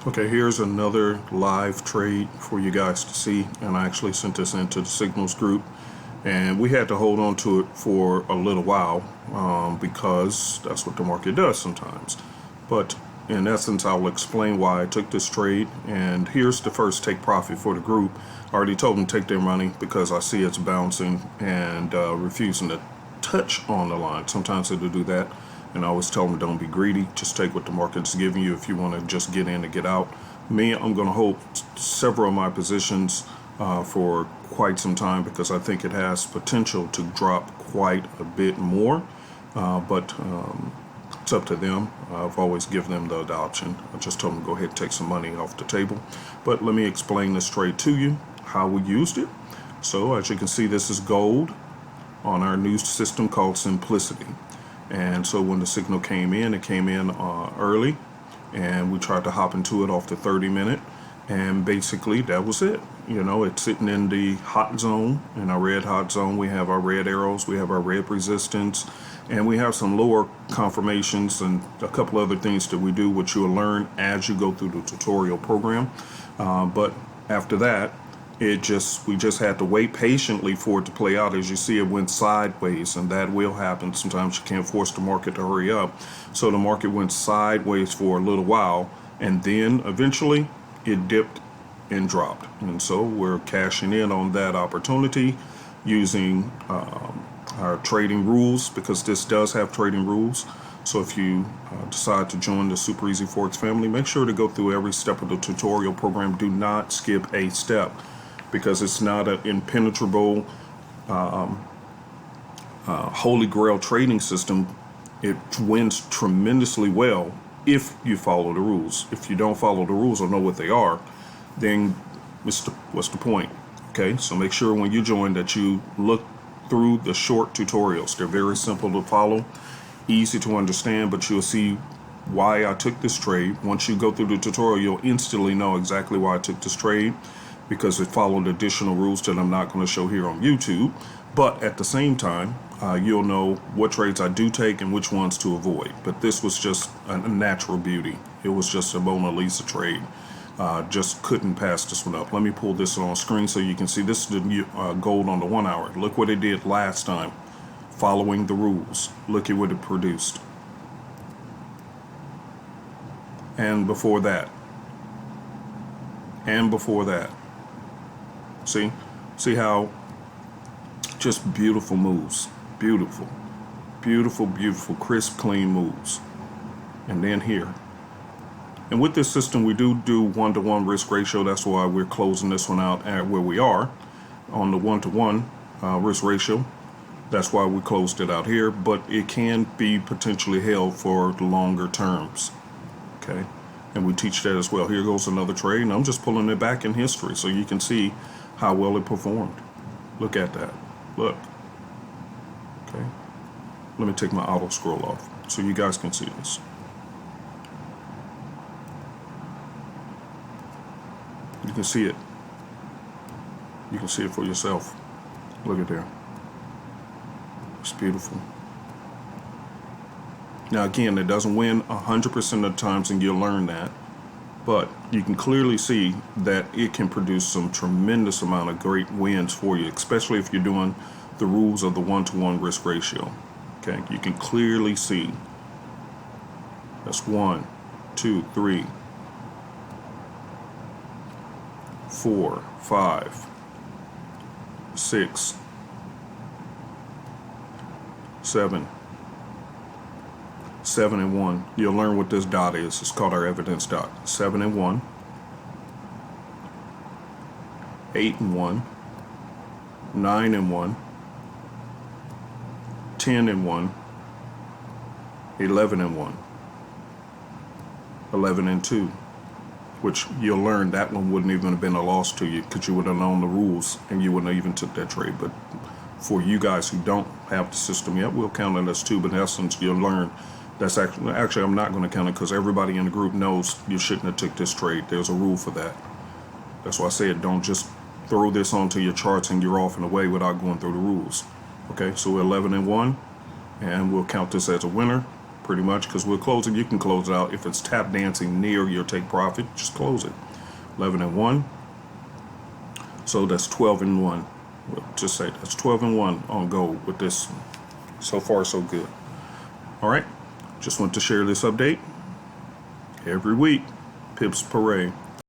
Okay, here's another live trade for you guys to see, and I actually sent this into the signals group, and we had to hold on to it for a little while because that's what the market does sometimes. But in essence, I'll explain why I took this trade, and here's the first take profit for the group. I already told them to take their money because I see it's bouncing and refusing to touch on the line. Sometimes it'll do that. And I always tell them, don't be greedy. Just take what the market's giving you if you want to just get in and get out. Me, I'm going to hold several of my positions for quite some time because I think it has potential to drop quite a bit more. But it's up to them. I've always given them the option. I just told them to go ahead and take some money off the table. But let me explain this trade to you, how we used it. So as you can see, this is gold on our new system called Simplicity. And so when the signal came in, it came in early, and we tried to hop into it off the 30-minute, and basically that was it. You know, it's sitting in the hot zone, in our red hot zone. We have our red arrows, we have our red resistance, and we have some lower confirmations and a couple other things that we do, which you'll learn as you go through the tutorial program. But after that, we just had to wait patiently for it to play out. As you see, it went sideways, and that will happen. Sometimes you can't force the market to hurry up. So the market went sideways for a little while, and then eventually it dipped and dropped. And so we're cashing in on that opportunity using our trading rules, because this does have trading rules. So if you decide to join the Super Easy Forex family, make sure to go through every step of the tutorial program. Do not skip a step, because it's not an impenetrable holy grail trading system. It wins tremendously well if you follow the rules. If you don't follow the rules or know what they are, then what's the point? Okay, so make sure when you join that you look through the short tutorials. They're very simple to follow, easy to understand, but you'll see why I took this trade. Once you go through the tutorial, you'll instantly know exactly why I took this trade, because it followed additional rules that I'm not going to show here on YouTube. But at the same time, you'll know what trades I do take and which ones to avoid. But this was just a natural beauty. It was just a Mona Lisa trade. Just couldn't pass this one up. Let me pull this on screen so you can see. This is the gold on the 1 hour. Look what it did last time, following the rules. Look at what it produced. And before that. And before that. See how just beautiful moves, beautiful, crisp, clean moves. And then here. And with this system, we do 1-to-1 risk ratio. That's why we're closing this one out at where we are on the 1-to-1 risk ratio. That's why we closed it out here, but it can be potentially held for longer terms. Okay. And we teach that as well. Here goes another trade, and I'm just pulling it back in history so you can see how well it performed. Look at that. Look. Okay. Let me take my auto scroll off so you guys can see this. You can see it. You can see it for yourself. Look at there. It's beautiful. Now again, it doesn't win 100% of the times, and you'll learn that. But you can clearly see that it can produce some tremendous amount of great wins for you, especially if you're doing the rules of the 1-to-1 risk ratio. Okay, you can clearly see. That's 1, 2, 3, 4, 5, 6, 7. 7 and 1. You'll learn what this dot is. It's called our evidence dot. 7 and 1. 8 and 1. 9 and 1. 10 and 1. 11 and 1. 11 and 2. Which you'll learn that one wouldn't even have been a loss to you, because you would have known the rules and you wouldn't have even took that trade. But for you guys who don't have the system yet, we'll count it as 2. But in essence, you'll learn that's actually I'm not going to count it, because everybody in the group knows you shouldn't have took this trade. There's a rule for that. That's why I said don't just throw this onto your charts and you're off and away without going through the rules. Okay, so we're 11 and 1, and we'll count this as a winner. pretty much, because we're closing. You can close it out. If it's tap dancing near your take profit, just close it. 11 and 1. So that's 12 and 1. We'll just say that's 12 and 1 on gold with this. So far, so good. All right. Just want to share this update every week. Pips parade.